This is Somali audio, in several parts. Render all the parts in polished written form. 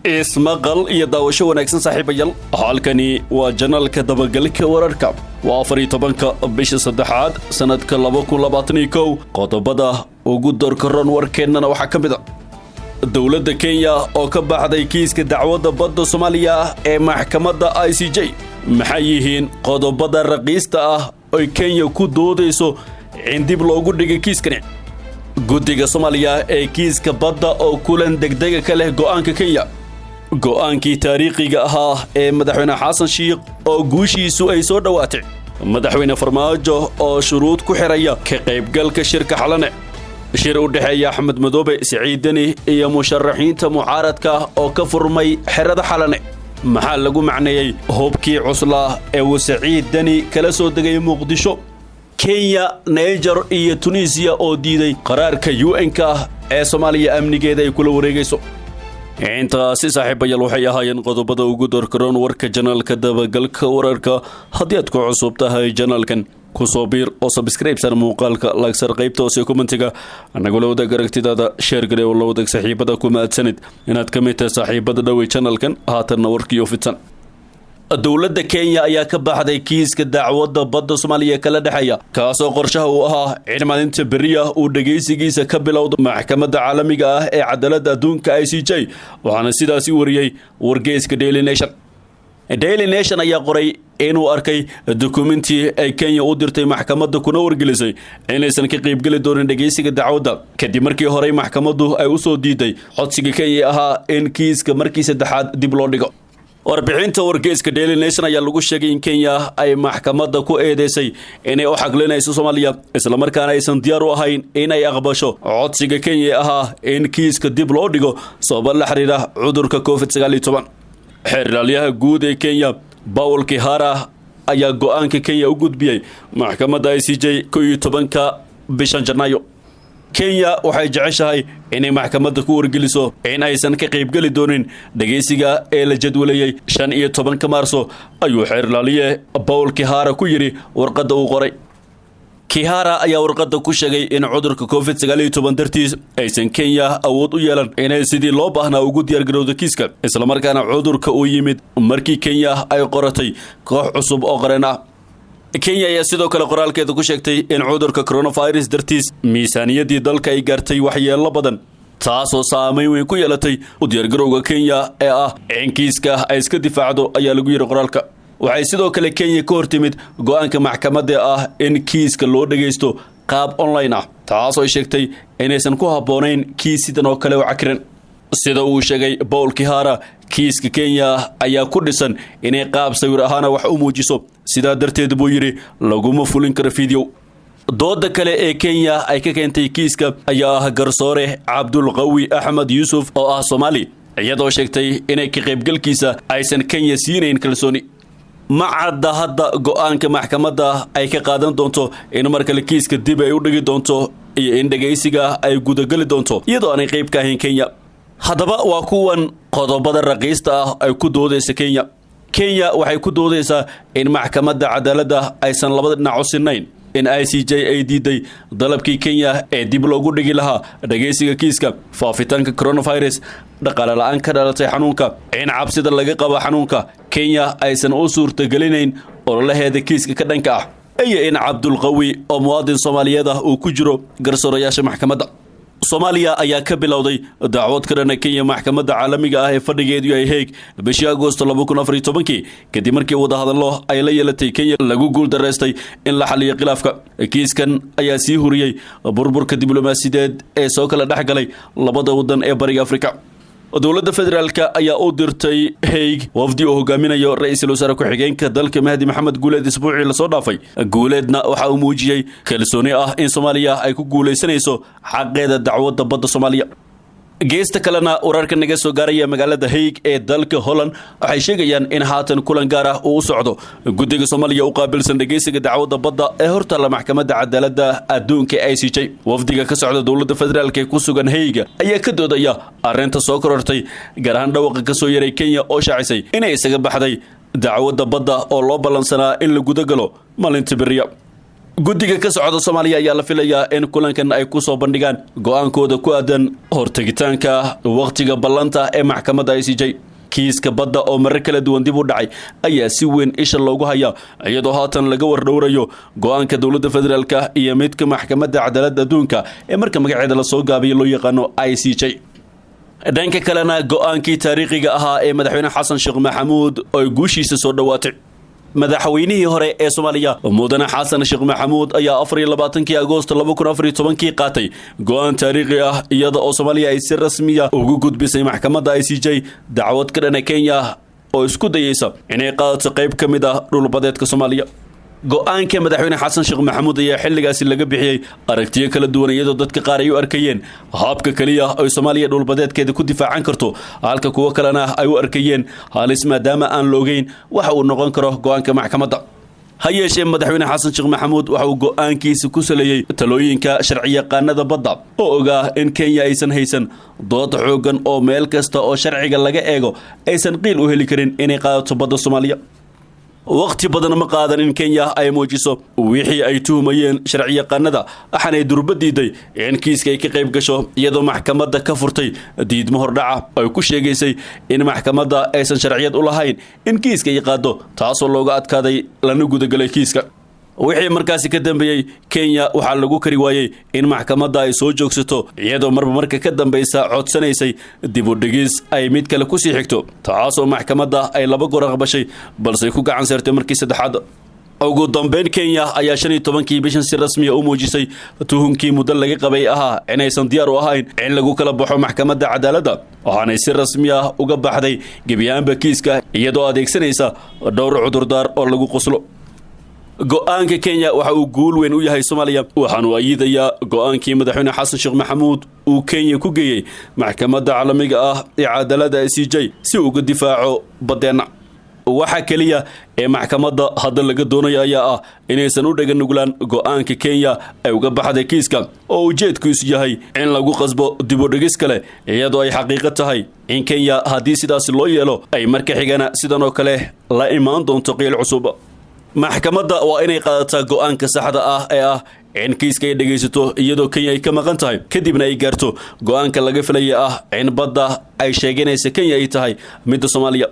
ismaqal iyo daawasho wanaagsan saaxiibayaal halkani waa janalka dabagalka wararka waa 14ka bisha saddexaad sanadka 2021 qodobada ugu doorkaroon warkeennana waxaa ka mid ah dowladda Kenya oo ka baxday kiiska dacwadda badda Soomaaliya ee maxkamadda ICJ maxay yihiin qodobada raqiista ah oo Kenya ku doodayso in dib loogu dhigay kiiskani guddiga Soomaaliya ee kiiska badda oo kulan degdeg ka leh go'aanka Kenya go'aankii taariikhiga ahaa ee madaxweyne Xasan Sheikh oo guushiisu ay soo dhawaatay madaxweyne Farmaajo oo shuruud ku xiraya ka qaybgalka shirka xalane shir u dhaxeeya Axmed Madoobe Saciid Dani iyo musharaxiinta mucaaradka oo ka furmay xirada xalane maxaa lagu macneeyay hubkii cusla ee Saciid Dani kala soo degay Muqdisho Kenya Niger iyo Tunisia oo diiday qaraarka UN-ka ee Soomaaliya amnigeeda ay kula wareegayso intaasi saaxiibayaal waxay ahaayeen qodobada ugu doorkaroon warka janalka dabagalka wararka haddii aad ku cusub tahay janalkan ku soo biir oo subscribe sar muuqaalka like sar qaybta hoose commentiga anagoo la wadaag aragtidaada share gareey oo la wadaag saaxiibada ku mahadsanid inaad ka mid tahay saaxiibada dhawey janalkan haatanna warkii oo fidsan dowladda Kenya ayaa ka baxday kiiska dacwadda badda Soomaaliya kala dhaxaya kaasoo qorshaha uu ahaa in maalinta beriya uu dhageysigiisa ka bilowdo maxkamadda caalamiga ah ee cadaaladda adduunka ICJ waxaana sidaasi wariyay wargeyska Daily Nation ayaa qoray inuu arkay dukumenti ay Kenya u dirtay maxkamadda kuna wargelisay inaysan ka qayb gali doonin dhageysiga dacwadda kadib markii hore maxkamaddu ay u soo diiday codsiga Kenya ahaa in kiiska markii saddexaad dib loo dhigo warbixinta wargeyska Daily Nation ayaa lagu sheegay in Kenya ay maxkamadda ku eedeysay inay u xaqlinayso Soomaaliya isla markaana aysan diyaar u ahayn inay aqbasho codsiga Kenya ahaa in kiiska dib loo dhigo sabab la xiriira cudurka COVID-19 xeerlaaliyaha guud ee Kenya Paul Kihara ayaa go'aanka Kenya u gudbiyay maxkamadda ICJ 11ka bishan Janaayo Kenya waxay jeceshahay inay maxkamadda ku wargeliso in aysan ka qayb gali doonin dhageysiga ee la jadwaleeyay 15 Maarso ayuu xeerlaaliye Paul Kihara ku yiri warqadda uu qoray Kihara ayaa warqadda ku sheegay in cudurka COVID-19 dartiis aysan Kenya awood u yeelan inay sidii loo baahnaa ugu diyaar garowdo kiiska isla markaana cudurka uu yimid markii Kenya ay qoratay koox cusub oo qaran ah Kenya ayaa sidoo kale qoraalkeeda ku sheegtay in cudurka coronavirus dartiis miisaaniyadii dalka ay gaartay waxyeello badan taasoo saameyn weyn ku yeelatay u diyaargarowga Kenya ee ah in kiiska ay iska difaacdo ayaa lagu yiri qoraalka waxay sidoo kale Kenya ka hortimid go'aanka maxkamadda ah in kiiska loo dhageysto qaab online ah taasoo ay sheegtay inaysan ku habboonayn kiisidan oo kale oo cakiran sida uu sheegay Paul Kihara kiiska Kenya ayaa ku dhisan inay qaab sawir ahaan wax u muujiso sida darteed buu yiri laguma fulin karo video dooda kale ee Kenya ay ka keentay kiiska ayaa ah garsoore Abdul Qawi Ahmed Yusuf oo ah Soomaali iyadoo sheegtay inay ka qaybgalkiisa aysan Kenya siinayn kalsooni ma cadda hadda go'aanka maxkamadda ay ka qaadan doonto in markale kiiska dib ay u dhigi doonto iyo in dhageysiga ay gudagali doonto iyadoo aanay qayb ka ahayn Kenya haddaba waa kuwan qodobada raqiista ah ay ku doodaysa Kenya waxay ku doodaysaa in maxkamadda cadaaladda aysan labada dhinac u sinayn in ICJ ay diiday dalabkii Kenya ee dib loogu dhigi lahaa dhageysiga kiiska faafitaanka coronavirus dhaqaale la'aan ka dhalatay xanuunka in cabsida laga qabo xanuunka Kenya aysan u suurtagelinayn ololaheeda kiiska ka dhanka ah iyo in Abdul Qawi oo muwaadin Soomaaliyeed ah uu ku jiro garsoorayaasha maxkamadda Soomaaliya ayaa ka bilowday dacwad ka dhan ah Kenya maxkamadda caalamiga ah ee fadhigeedu ay Hague bishii Agoosto 2014 kadib markii wadahadallo ay la yeelatay Kenya lagu guuldareystay in la xalliyo khilaafka kiiskan ayaa sii huriyay burburka diblomaasiyadeed ee soo kala dhaxgalay labada wadan ee Bariga Afrika dowladda federaalka ayaa u dirtay Hague wafdi oo hogaaminayo ra'iisul wasaare ku-xigeenka dalka Mahdi Maxamed Guuleed isbuucii la soo dhaafay Guuleedna waxa uu muujiyay kalsooni ah in Soomaaliya ay ku guuleysanayso xaqeeda dacwadda badda Soomaaliya geesta kalena wararka naga soo gaaraya magaalada Hague ee dalka Holland waxay sheegayaan in haatan kulan gaar ah uu socdo guddiga Soomaaliya u qaabilsan dhageysiga dacwadda badda ee hortaala maxkamadda cadaaladda adduunka ICJ wafdiga ka socda dowladda federaalka ee ku sugan Hague ayaa ka doodaya arrinta soo korortay gaar ahaan dhawaqa ka soo yaray Kenya oo shaacisay inay isaga baxday dacwadda badda oo loo balansanaa in la gudagalo maalinta beriya guddiga ka socda Soomaaliya ayaa la filayaa in kulankan ay ku soo bandhigaan go'aankooda ku aadan hortagitaanka waqtiga ballanta ee maxkamadda ICJ. kiiska badda oo marar kala duwan dib u dhacay ayaa si weyn isha loogu hayaa iyadoo haatan laga wardhowrayo go'aanka dowladda federaalka iyo midka maxkamadda cadaaladda adduunka ee marka magaceeda la soo gaabiyo loo yaqaano ICJ. dhanka kalena go'aankii taariikhiga ahaa ee madaxweyne xasan sheekh maxamuud oo guushiisa soo dhawaatay madaxweynihii hore ee Soomaaliya mudane xasan sheekh maxamuud ayaa 24 Agoosto 2014 qaatay go'aan taariikhi ah iyada oo Soomaaliya ay si rasmi ah ugu gudbisay maxkamadda ICJ dacwad ka dhan ah Kenya oo isku dayaysa inay qaadato qayb ka mid ah dhulbadeedka Soomaaliya. go'aanka madaxweyne xasan sheekh maxamuud ayaa xilligaasi laga bixiyay aragtiyo kala duwan iyadoo dadka qaar ay u arkayeen habka kaliya oo Soomaaliya dhulbadeedkeeda ku difaacan karto halka kuwa kalena ay u arkayeen halis maadaama aan loogeyn waxa uu noqon karo go'aanka maxkamadda. ha yeeshee madaxweyne xasan sheekh maxamuud waxa uu go'aankiisa ku saleeyay talooyinka sharciyaqaanada badda oo ogaa in Kenya aysan haysan dood xoogan oo meel kasta oo sharciga laga eego aysan qiil u heli karin inay qaadato badda Soomaaliya. waqti badan ma qaadan in Kenya ay muujiso wixii ay tuhumayeen sharciyaqaanada waxaanay durba diiday in kiiska ay ka qayb gasho iyadoo maxkamadda ka furtay diidmo hordhaca ay ku sheegaysay in maxkamadda aysan sharciyad u lahayn in kiiska ay qaado taasoo looga adkaaday lana gudagalay kiiska. wixii markaasi ka dambeeyay Kenya waxa lagu kari waayay in maxkamadda ay soo joogsato iyadoo marka ka dambaysa codsanaysay dib u dhigis ay mid kale ku sii xigto taasoo maxkamadda ay laba goor aqbashay balse ku gacan saartay markii saddexaad. ugu dambeyn Kenya ayaa 15 bishan si rasmi ah u muujisay tuhunkii muddo laga qabay ahaa inaysan diyaar u ahayn in lagu kala baxo maxkamadda cadaaladda waxaanay si rasmi ah uga baxday gebiyaanba kiiska iyadoo adeegsanaysa dhowr cudurdaar oo lagu qoslo. go'aanka Kenya waxa uu guul weyn u yahay Soomaaliya waxaanu ayidayaa go'aankii madaxweyne xasan sheekh maxamuud uu Kenya ku geeyay maxkamadda caalamiga ah ee cadaaladda ICJ si uu uga difaaco badeena. waxa kaliya ee maxkamadda hadda laga doonayo ayaa ah inaysan u dhagan nuglaan go'aanka Kenya ay uga baxday kiiska oo ujeedkiisu yahay in lagu qasbo dib u dhigis kale iyadoo ay xaqiiqo tahay in Kenya haddii sidaas loo yeelo ay marka xigana sidan oo kale la imaan doonto qiil cusub. maxkamadda waa inay qaadataa go'aanka saxda ah ee ah in kiiska ay dhageysato iyadoo Kenya ay ka maqan tahay kadibna ay gaarto go'aanka laga filayay ah in badda ay sheeganaysa Kenya ay tahay midda Soomaaliya.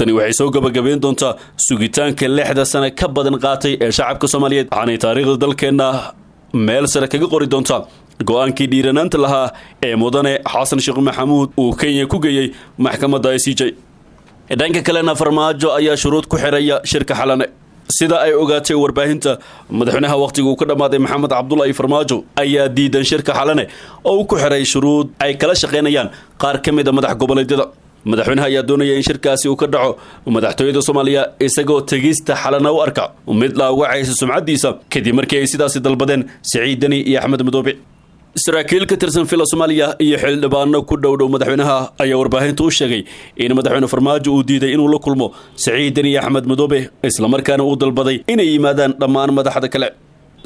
tani waxay soo gabagabeyn doontaa sugitaanka 6 sano ka badan qaatay ee shacabka Soomaaliyeed waxaanay taariikhda dalkeena meel sare kaga qori doontaa go'aankii dhiiranaanta lahaa ee mudane xasan sheekh maxamuud uu Kenya ku geeyay maxkamadda ICJ. dhanka kalena farmaajo ayaa shuruud ku xiraya shirka xalane sida ay ogaatay warbaahinta madaxweynaha waqtiga uu ka dhamaaday Maxamed Cabdullaahi Farmaajo ayaa diidan shirka xalane oo uu ku xiray shuruud ay kala shaqeynayaan qaar ka mid ah madax goboleedyada. madaxweynaha ayaa doonaya in shirkaasi uu ka dhaco madaxtooyada Soomaaliya isagoo tagista xalana u arka mid la wacaysa sumcadiisa kadib markii ay sidaasi dalbadeen Siciid Dani iyo Axmed Madoobe. saraakiil ka tirsan fila Soomaaliya iyo xildhibaano ku dhowdhow madaxweynaha ayaa warbaahinta u sheegay in madaxweyne Farmaajo uu diiday inuu la kulmo Siciid Dani iyo Axmed Madoobe isla markaana uu dalbaday inay yimaadaan dhammaan madaxda kale.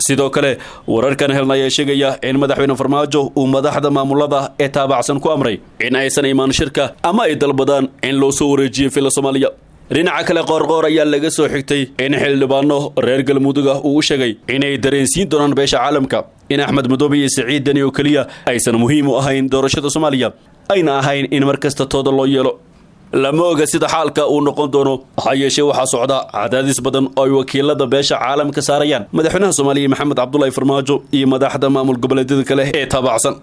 sidoo kale wararkan helnaya sheegaya in madaxweyne Farmaajo uu madaxda maamulada ee taabacsan ku amray in aysan imaan shirka ama ay dalbadaan in loo soo wareejiyo fila Soomaaliya. dhinaca kale qoorqoor ayaa laga soo xigtay in xildhibaano reer galmudug uu u sheegay inay dareensiin doonaan beesha caalamka in Axmed Madoobe iyo Siciid Dani oo kaliya aysan muhiim u ahayn doorashada Soomaaliya ayna ahayn in markasta tooda loo yeelo. lama oga sida xaalka uu noqon doono ha yeeshee waxaa socda cadaadis badan oo ay wakiilada beesha caalamka saarayaan madaxweynaha Soomaaliya Maxamed Cabdullaahi Farmaajo iyo madaxda maamul goboleedyada kale ee taabacsan.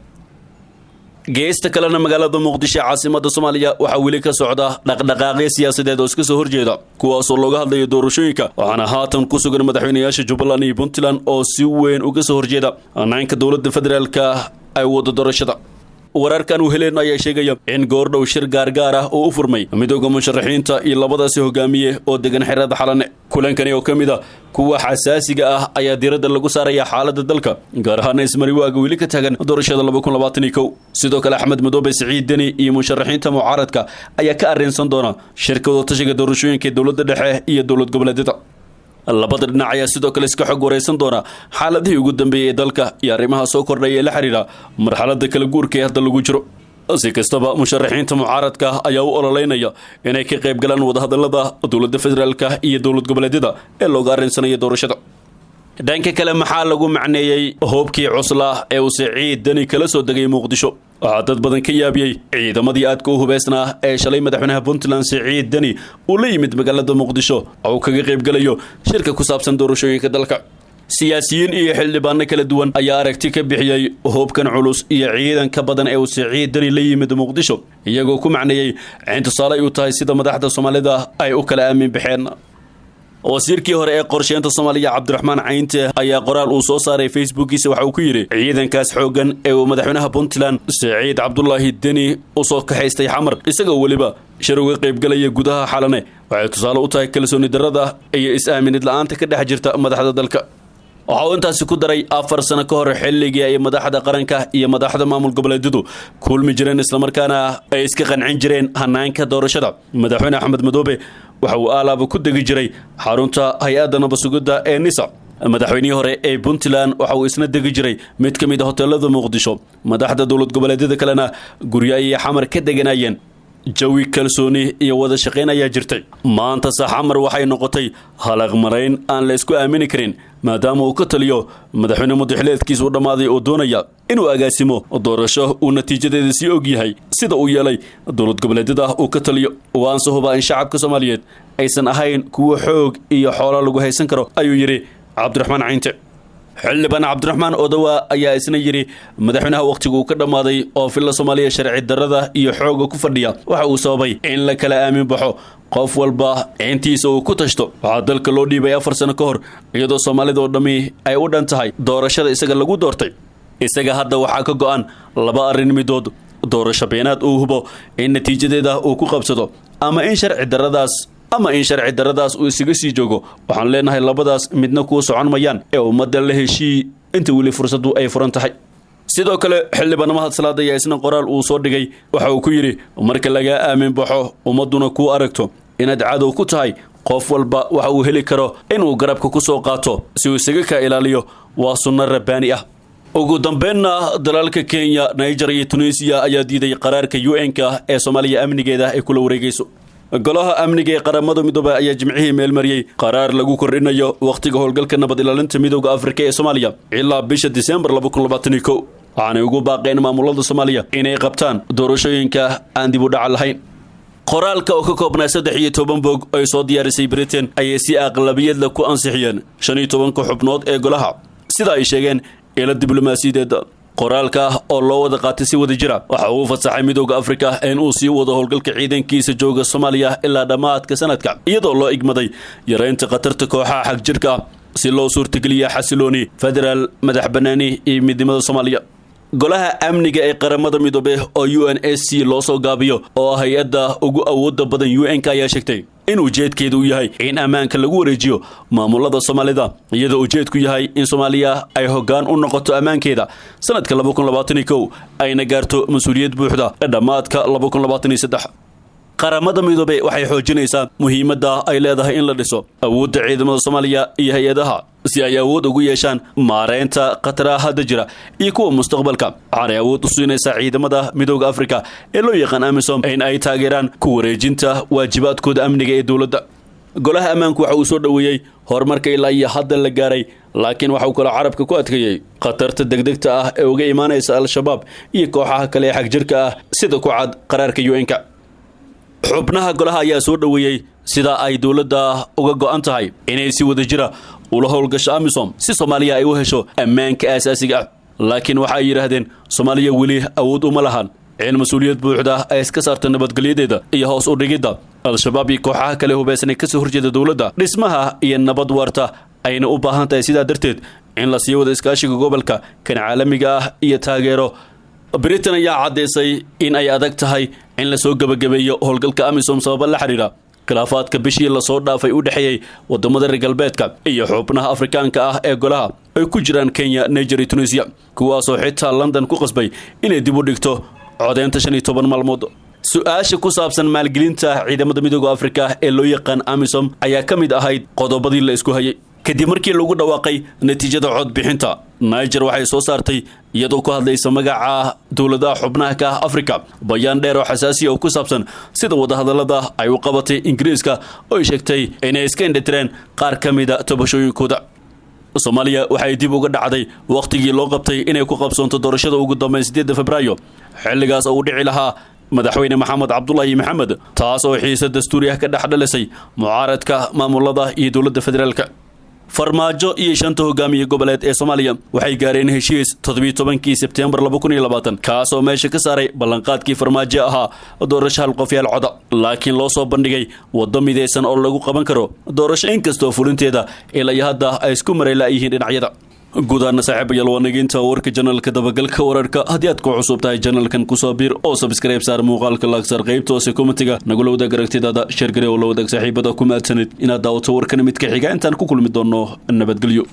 geesta kalena magaalada Muqdisho caasimadda Soomaaliya waxa weli ka socda dhaqdhaqaaqyo siyaasadeed oo iska soo horjeeda kuwaas oo looga hadlayo doorashooyinka waxaana haatan ku sugan madaxweynayaasha Jubbaland iyo Puntland oo si weyn uga soo horjeeda hannaanka dowladda federaalka ay wado doorashada. wararkan uu heleen ayaa sheegaya in goordhow shir gaargaar ah oo u furmay midowga musharaxiinta iyo labadaasi hogaamiye oo degan xirada xalane. kulankani oo ka mid ah kuwa xasaasiga ah ayaa diiradda lagu saaraya xaaladda dalka gaar ahaan ismariwaaga weli ka tagan doorashada 2021. sidoo kale Axmed Madoobe, Siciid Dani iyo musharaxiinta mucaaradka ayaa ka arrinsan doona shirkada tashiga doorashooyinka dowladda dhexe iyo dowlad goboleedyada. labada dhinac ayaa sidoo kale iska xog wareysan doona xaaladihii ugu dambeeyay ee dalka iyo arrimaha soo kordhay ee la xiriira marxaladda kala guurka ee hadda lagu jiro. si kastaba musharaxiinta mucaaradka ayaa u ololeynaya inay ka qayb galaan wadahadalada dowladda federaalka iyo dowlad goboleedyada ee looga arrinsanaya doorashada. dhanka kale maxaa lagu macneeyay hoobkii cusla ee uu Siciid Dani kala soo degay Muqdisho waxaa dad badan ka yaabiyay ciidamadii aadka u hubeysnaa ee shalay madaxweynaha Puntland Siciid Dani uu la yimid magaalada Muqdisho oo kaga qayb galayo shirka ku saabsan doorashooyinka dalka siyaasiyiin iyo xildhibaano kala duwan ayaa aragti ka bixiyay hoobkan culus iyo ciidanka badan ee uu Siciid Dani la yimid Muqdisho iyagoo ku macneeyay in tusaale ay u tahay sida madaxda Soomaalida ay u kala aamin bixeen wasiirkii hore ee qorsheynta Soomaaliya Cabdiraxmaan Caynte ayaa qoraal uu soo saaray Facebookiisa waxa uu ku yiri ciidankaas xoogan ee uu madaxweynaha Puntland Siciid Cabdullaahi Dani u soo kaxaystay xamar isagoo waliba shir uga qayb galaya gudaha xalane waxay tusaale u tahay kalsooni darrada iyo is-aaminid la'aanta ka dhex jirta madaxda dalka waxa uu intaasi ku daray 4 sano ka hor xilligii ay madaxda qaranka iyo madaxda maamul goboleedyadu kulmi jireen isla markaana ay iska qancin jireen hanaanka doorashada madaxweyne Axmed Madoobe waxa uu alaaba ku degi jiray xarunta hay'adda nabadgelyada ee NISA madaxweynihii hore ee Puntland waxa uu isna degi jiray mid ka mid ah hoteelada Muqdisho madaxda dawlad goboleedyada kalena guryo ay xamar ka deganayeen jawi kalsooni iyo wada shaqeyn ayaa jirtay maanta saxamar waxay noqotay halaq marayn aan la isku aamini karin maadaama uu ka taliyo madaxweyne madaxleedkiisu dhamaaday oo doonaya inuu agaasimo doorasho uu natiijadeeda si og yahay sida uu yeelay dawlad goboleedyada uu ka taliyo waan soo hubaa in shacabka Soomaaliyeed aysan ahayn kuwa xoog iyo xoolo lagu haysan karo ayuu yiri Cabdiraxmaan Caynte xildhibaan Cabdiraxmaan Odawa ayaa isna yiri madaxweynaha waqtigu ka dhamaaday oo filla Soomaaliya sharci darrada iyo xooga ku fadhiya waxa uu sababay in la kala aamin baxo qof walba intiisa uu ku tashto waxa dalka loo dhiibay 4 sano ka hor iyadoo Soomaalida oo dhami ay u dhan tahay doorashada isaga lagu doortay isaga hadda waxa ka go'an laba arrin midood doorasho beenaad uu hubo in natiijadeeda uu ku qabsado ama in sharci darradaas uu isaga sii joogo waxaan leenahay labadaas midna ku socon mayaan ee ummadda la heshii inta wili fursadu ay furan tahay sidoo kale xildhibaan Mahad Salaad ayaa isna qoraal uu soo dhigay waxa uu ku yiri marka laga aamin baxo ummaduna ku aragto inaad cadow ku tahay qof walba waxa uu heli karo inuu garabka ku soo qaato si uu isaga ka ilaaliyo waa sunna rabbaani ah ugu dambeynna dalalka Kenya Niger iyo Tunisia ayaa diiday qaraarka UN-ka ee Soomaaliya amnigeeda ay kula wareegayso golaha amniga ee qaramada midoobay ayaa jimcihii meel mariyay qaraar lagu kordhinayo waqtiga howlgalka nabad ilaalinta midowga Afrika ee Soomaaliya ilaa bisha December 2021 waxaana ugu baaqeen maamulada Soomaaliya inay qabtaan doorashooyinka aan dib u dhac lahayn qoraalka oo ka koobnaa 13 bog ay soo diyaarisay Britain ayay si aqlabiyad la ku ansixiyeen 15 xubnood ee golaha sida ay sheegeen ila diblomaasiyadeed qoraalka oo loo wada qaatay si wada jira waxa uu fasaxay midowga Afrika in uu sii wado howlgalka ciidankiisa jooga Soomaaliya ilaa dhamaadka sanadka iyadoo loo igmaday yareynta qatarta kooxaha xaq jirka si loo suurtageliyo xasilooni federal madax banaani iyo midnimada Soomaaliya golaha amniga ee qaramada midoobay oo UNSC loo soo gaabiyo oo hay'adda ugu awoodda badan UN-ka ayaa sheegtay in ujeedkeedu yahay in amaanka lagu wareejiyo maamulada Soomaalida iyadoo ujeedku yahay in Soomaaliya ay hoggaan u noqoto amaankeeda sanadka 2021 ayna gaarto mas'uuliyad buuxda dhamaadka 2023 qaramada midoobay waxay xoojinaysaa muhiimadda ay leedahay in la dhiso awoodda ciidamada Soomaaliya iyo hay'adaha si ay awood ugu yeeshaan maareynta qataraha hadda jira iyo kuwa mustaqbalka waxaanay awood u siinaysaa ciidamada midowga Afrika ee loo yaqaan AMISOM in ay taageeraan ku wareejinta waajibaadkooda amniga ee dawladda golaha ammaanku waxa uu soo dhaweeyay horumarka ilaa iyo hadda la gaaray laakiin waxa uu kala carabka ku adkeeyay qatarta degdegta ah ee uga imaanaysa Al-Shabaab iyo kooxaha kale ee xaq jirka ah sida ku cad qaraarka UN-ka golaha ammaanku waxa uu soo dhaweeyay horumarka ilaa iyo hadda la gaaray laakiin waxa uu kala carabka ku adkeeyay qatarta degdegta ah ee uga imaanaysa Al-Shabaab iyo kooxaha kale ee xaq jirka ah sida ku cad qaraarka UN-ka xubnaha golaha ayaa soo dhaweeyay sida ay dawladda uga go'an tahay inay si wada jira ula howlgasho AMISOM si Soomaaliya ay u hesho ammaanka aasaasiga ah laakiin waxa ay yiraahdeen Soomaaliya wali awood uma lahan in mas'uuliyad buuxda ay iska saarto nabadgelyadeeda iyo hoos u dhigidda Al-Shabaab iyo kooxaha kale hubeysan ka soo horjeeda dawladda dhismaha iyo nabad waarta ayna u baahan tahay sida darteed in la sii wada iskaashiga gobolka kan caalamiga ah iyo taageero Britain ayaa cadeysay in ay adag tahay in la soo gabagabeeyo howlgalka AMISOM sabab la xiriira khilaafaadka bishii la soo dhaafay u dhaxeeyay wadamada reer galbeedka iyo xubnaha Afrikaanka ah ee golaha ay ku jiraan Kenya, Niger iyo Tunisia kuwaas oo xitaa London ku qasbay inay dib u dhigto codeynta 15 maalmood su'aasha ku saabsan maalgelinta ciidamada midowga Afrika ee loo yaqaan AMISOM ayaa kamid ahayd qodobadii la isku hayay kadib markii lagu dhawaaqay natiijada cod bixinta Niger waxay soo saartay iyadoo ku hadlaysa magaca dawladaha xubnaha ka Afrika bayaan dheer oo xasaasi ah oo ku saabsan sida wadahadalada ay u qabatay Ingiriiska oo ay sheegtay inay iska indhatireen qaar kamid ah tabashooyinkooda Soomaaliya waxay dib uga dhacday waqtigii loo qabtay inay ku qabsoonto doorashada ugu dambeyn 8 Febraayo xilligaas oo dhici lahaa madaxweyne Maxamed Cabdullaahi Maxamed taas oo xiisad dastuuri ah ka dhaxdhalisay mucaaradka maamulada iyo dowladda federaalka. Farmaajo iyo shanta hogaamiye goboleed ee Soomaaliya waxay gaareen heshiis 17 Sebtembar 2020 kaas oo meesha ka saaray ballanqaadkii Farmaajo ahaa doorasho hal qof iyo cod, laakiin loo soo bandhigay waddo midaysan oo lagu qaban karo doorasho inkastoo fulinteeda ilaa hadda ay isku mareelayeen dhinacyada. gudaana saaxiibayaal waa naginta warka janalka dabagalka wararka haddii aad ku cusub tahay janalkan ku soo biir oo subscribe saar muuqaalka laagsaar qaybta hoose commentiga nagu la wadaag aragtidaada share garee oo la wadaag saaxiibada ku mahadsanid inaad daawato warkan mid ka xiga intaan ku kulmi doono nabadgelyo.